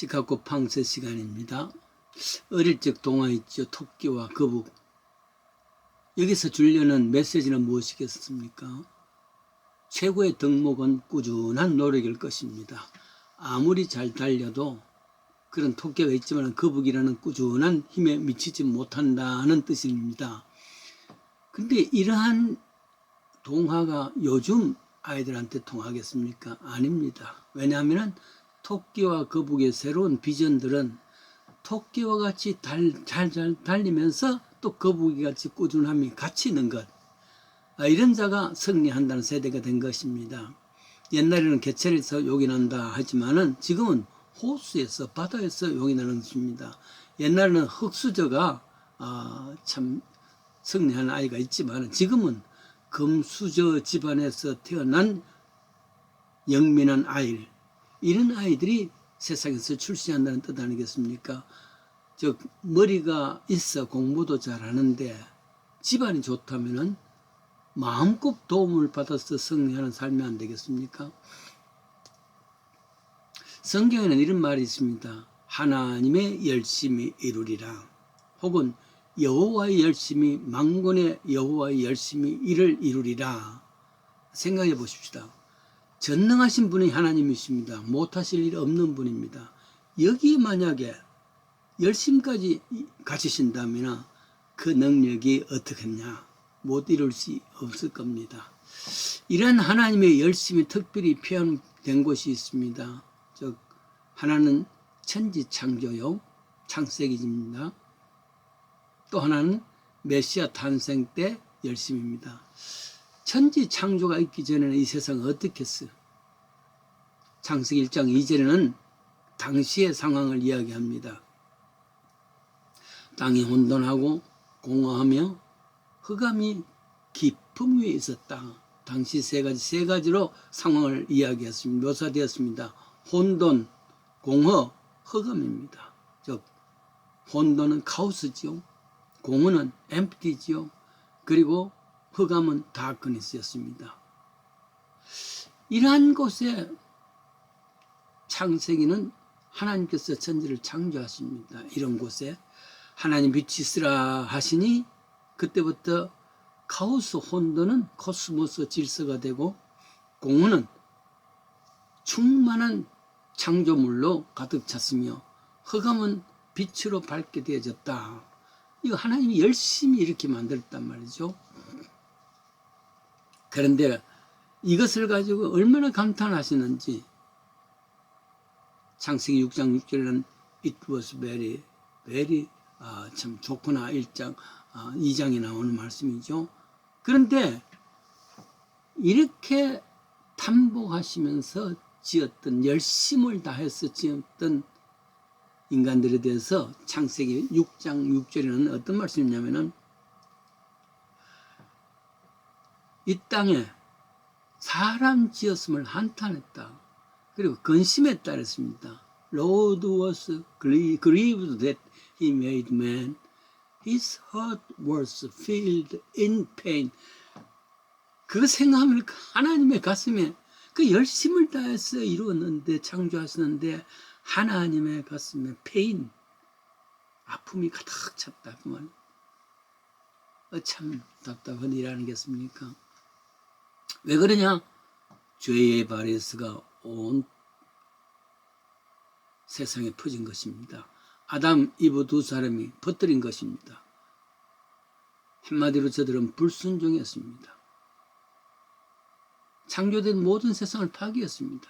시카고 팡스 시간입니다. 어릴 적 동화 있죠. 토끼와 거북. 여기서 주려는 메시지는 무엇이겠습니까? 최고의 덕목은 꾸준한 노력일 것입니다. 아무리 잘 달려도 그런 토끼가 있지만 거북이라는 꾸준한 힘에 미치지 못한다는 뜻입니다. 근데 이러한 동화가 요즘 아이들한테 통하겠습니까? 아닙니다. 왜냐하면 토끼와 거북의 새로운 비전들은 토끼와 같이 잘 달리면서 또 거북이 같이 꾸준함이 같이 있는 것. 이런 자가 승리한다는 세대가 된 것입니다. 옛날에는 개체에서 욕이 난다 하지만은 지금은 호수에서 바다에서 욕이 나는 것입니다. 옛날에는 흙수저가 참 승리하는 아이가 있지만 지금은 금수저 집안에서 태어난 영민한 아이, 이런 아이들이 세상에서 출시한다는 뜻 아니겠습니까? 즉 머리가 있어 공부도 잘하는데 집안이 좋다면은 마음껏 도움을 받아서 승리하는 삶이 안 되겠습니까? 성경에는 이런 말이 있습니다. 하나님의 열심히 이루리라. 혹은 여호와의 열심히, 만군의 여호와의 열심히 일을 이루리라. 생각해 보십시다. 전능하신 분이 하나님이십니다. 못하실 일 없는 분입니다. 여기 만약에 열심까지 가지신다면 그 능력이 어떻겠냐? 못 이룰 수 없을 겁니다. 이런 하나님의 열심이 특별히 표현된 곳이 있습니다. 즉 하나는 천지창조요, 창세기입니다. 또 하나는 메시아 탄생 때 열심입니다. 천지창조가 있기 전에는 이 세상은 어떻겠어요? 창세기 1장 2절에는 당시의 상황을 이야기합니다. 땅이 혼돈하고 공허하며 흑암이 깊음 위에 있었다. 당시 세 가지로 상황을 이야기했습니다. 묘사되었습니다. 혼돈, 공허, 흑암입니다. 즉 혼돈은 카오스지요. 공허는 엠프티지요. 그리고 흑암은 다크니스였습니다. 이러한 곳에 창세기는 하나님께서 천지를 창조하십니다. 이런 곳에 하나님 빛이 있으라 하시니 그때부터 카오스 혼돈은 코스모스 질서가 되고 공허는 충만한 창조물로 가득 찼으며 흑암은 빛으로 밝게 되어졌다. 이거 하나님이 열심히 이렇게 만들었단 말이죠. 그런데 이것을 가지고 얼마나 감탄하시는지 창세기 6장 6절에는 It was very 참 좋구나 2장에 나오는 말씀이죠. 그런데 이렇게 탐복하시면서 지었던 열심을 다해서 지었던 인간들에 대해서 창세기 6장 6절에는 어떤 말씀이냐면은 이 땅에 사람 지었음을 한탄했다. 그리고 근심했다 그랬습니다. Lord was grieved that he made man. His heart was filled in pain. 그거 생각하면 하나님의 가슴에 그 열심을 다해서 이루었는데 창조하셨는데 하나님의 가슴에 pain, 아픔이 가득 찼다. 그 말. 참 답답한 일 아니겠습니까? 왜 그러냐? 죄의 바이러스가 온 세상에 퍼진 것입니다. 아담, 이브 두 사람이 퍼뜨린 것입니다. 한마디로 저들은 불순종했습니다. 창조된 모든 세상을 파괴했습니다.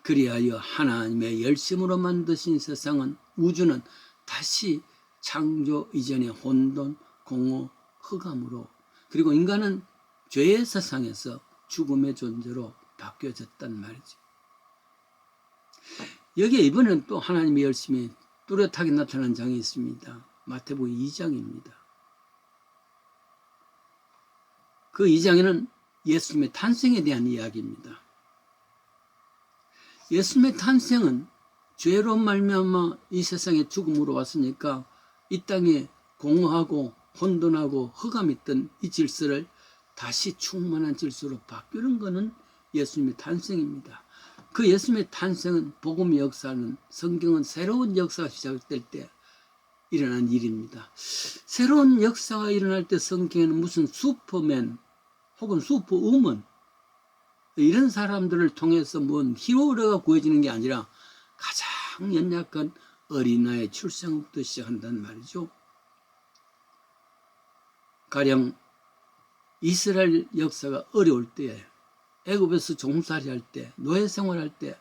그리하여 하나님의 열심으로 만드신 세상은, 우주는 다시 창조 이전의 혼돈, 공허, 흑암으로, 그리고 인간은 죄의 세상에서 죽음의 존재로 바뀌어졌단 말이죠. 여기에 이번엔 또 하나님의 열심이 뚜렷하게 나타난 장이 있습니다. 마태복음 2장입니다. 그 2장에는 예수님의 탄생에 대한 이야기입니다. 예수님의 탄생은 죄로 말미암아 이 세상에 죽음으로 왔으니까 이 땅에 공허하고 혼돈하고 흑암이 있던 이 질서를 다시 충만한 질서로 바꾸는 것은 예수님의 탄생입니다. 그 예수님의 탄생은, 복음의 역사는, 성경은 새로운 역사가 시작될 때 일어난 일입니다. 새로운 역사가 일어날 때 성경에는 무슨 슈퍼맨 혹은 슈퍼우먼 이런 사람들을 통해서 뭔 히어로가 구해지는 게 아니라 가장 연약한 어린아이의 출생부터 시작한다는 말이죠. 가령 이스라엘 역사가 어려울 때, 애굽에서 종살이 할 때, 노예 생활할 때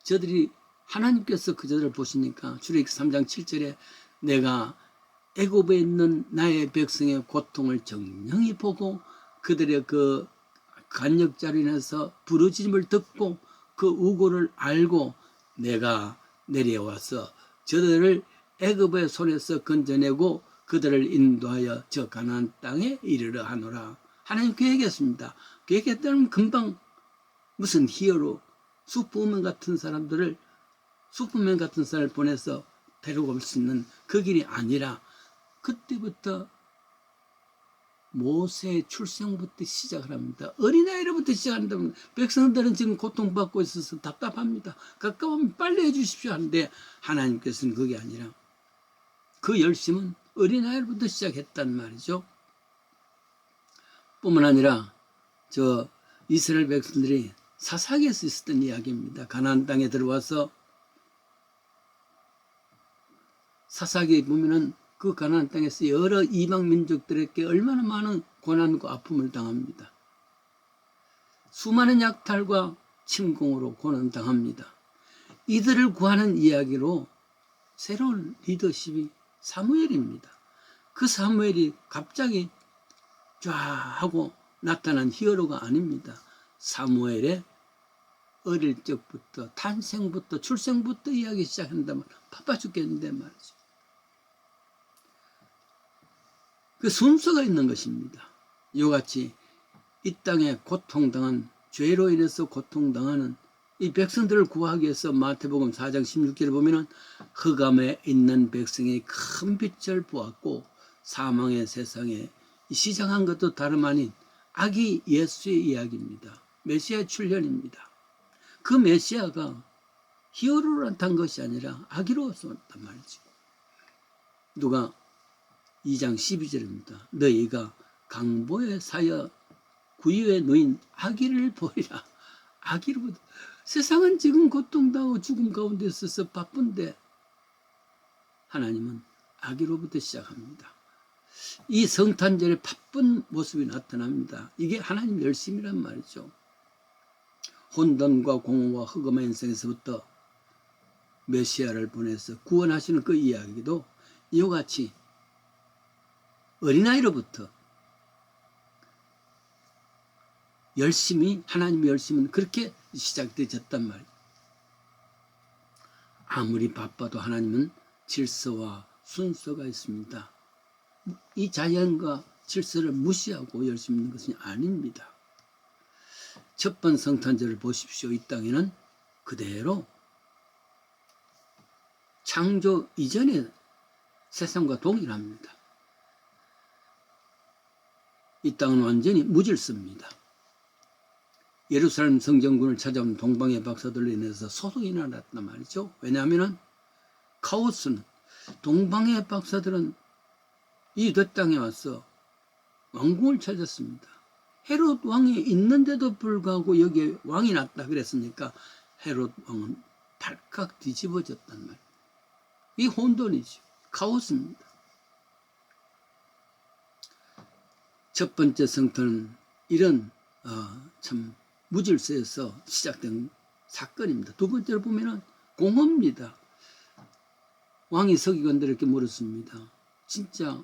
저들이 하나님께서 그저들을 보시니까 출애굽기 3장 7절에 내가 애굽에 있는 나의 백성의 고통을 정령히 보고 그들의 그 간역자로 인해서 부르짖음을 듣고 그 우고를 알고 내가 내려와서 저들을 애굽의 손에서 건져내고 그들을 인도하여 저 가나안 땅에 이르러 하노라. 하나님 계획했습니다. 계획했다면 금방 무슨 히어로, 슈퍼맨 같은 사람을 보내서 데리고 올 수 있는 그 길이 아니라 그때부터 모세의 출생부터 시작을 합니다. 어린아이로부터 시작한다면 백성들은 지금 고통받고 있어서 답답합니다. 가까우면 빨리 해주십시오 하는데 하나님께서는 그게 아니라 그 열심은 어린아이로부터 시작했단 말이죠. 뿐만 아니라 저 이스라엘 백성들이 사사기에서 있었던 이야기입니다. 가나안 땅에 들어와서 사사기에 보면은 그 가나안 땅에서 여러 이방 민족들에게 얼마나 많은 고난과 아픔을 당합니다. 수많은 약탈과 침공으로 고난당합니다. 이들을 구하는 이야기로 새로운 리더십이 사무엘입니다. 그 사무엘이 갑자기 쫙 하고 나타난 히어로가 아닙니다. 사무엘의 어릴 적부터 탄생부터 출생부터 이야기 시작한다면 바빠 죽겠는데 말이죠. 그 순서가 있는 것입니다. 이같이 이 땅에 고통당한, 죄로 인해서 고통당하는 이 백성들을 구하기 위해서 마태복음 4장 16절에 보면은 흑암에 있는 백성이 큰 빛을 보았고 사망의 세상에 시작한 것도 다름 아닌 아기 예수의 이야기입니다. 메시아 출현입니다. 그 메시아가 히어로로 나타난 것이 아니라 아기로 왔단 말이죠. 누가 2장 12절입니다. 너희가 강보에 사여 구유에 놓인 아기를 보리라. 아기로부터 세상은 지금 고통당하고 죽음 가운데 있어서 바쁜데 하나님은 아기로부터 시작합니다. 이 성탄절에 바쁜 모습이 나타납니다. 이게 하나님 열심이란 말이죠. 혼돈과 공허와 흑암의 인생에서부터 메시아를 보내서 구원하시는 그 이야기도 이와 같이 어린아이로부터 열심히, 하나님의 열심은 그렇게 시작되었단 말이에요. 아무리 바빠도 하나님은 질서와 순서가 있습니다. 이 자연과 질서를 무시하고 열심히 있는 것은 아닙니다. 첫 번 성탄절을 보십시오. 이 땅에는 그대로 창조 이전의 세상과 동일합니다. 이 땅은 완전히 무질서입니다. 예루살렘 성전군을 찾아온 동방의 박사들로 인해서 소동이 일어났단 말이죠. 왜냐하면 카오스는, 동방의 박사들은 이 뒷 땅에 와서 왕궁을 찾았습니다. 헤롯 왕이 있는데도 불구하고 여기에 왕이 났다 그랬으니까 헤롯 왕은 발칵 뒤집어졌단 말이에요. 이 혼돈이죠. 카오스입니다. 첫 번째 성탄은 이런 참 무질서에서 시작된 사건입니다. 두 번째로 보면은 공허입니다. 왕이 서기관들에게 물었습니다. 진짜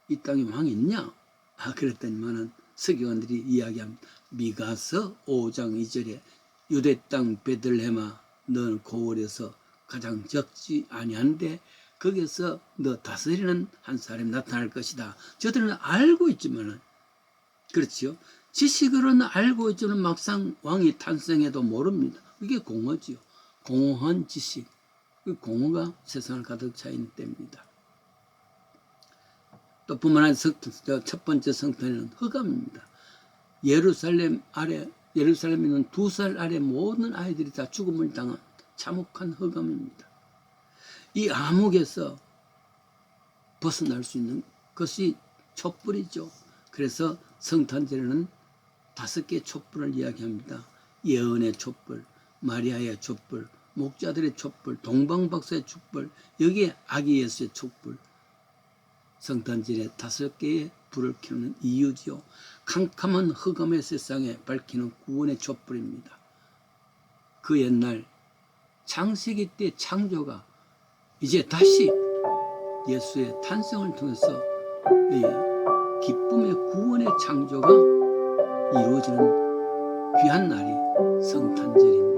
이 땅에 왕이 있냐? 그랬더니만은 서기관들이 이야기합니다. 미가서 5장 2절에 유대 땅 베들레헴아 너는 고을에서 가장 적지 아니한데 거기서 너 다스리는 한 사람이 나타날 것이다. 저들은 알고 있지만은 그렇지요. 지식으로는 알고 있지만 막상 왕이 탄생해도 모릅니다. 이게 공허지요. 공허한 지식. 그 공허가 세상을 가득 차 있는 때입니다. 또 뿐만 아니라 첫 번째 성탄에는 흑암입니다. 예루살렘 아래 예루살렘에 있는 2살 아래 모든 아이들이 다 죽음을 당한 참혹한 흑암입니다. 이 암흑에서 벗어날 수 있는 것이 촛불이죠. 그래서 성탄절에는 5개의 촛불을 이야기합니다. 예언의 촛불, 마리아의 촛불, 목자들의 촛불, 동방박사의 촛불, 여기에 아기 예수의 촛불. 성탄절에 5개의 불을 켜는 이유지요. 캄캄한 흑암의 세상에 밝히는 구원의 촛불입니다. 그 옛날 창세기 때 창조가 이제 다시 예수의 탄생을 통해서 이 기쁨의 구원의 창조가 이루어지는 귀한 날이 성탄절입니다.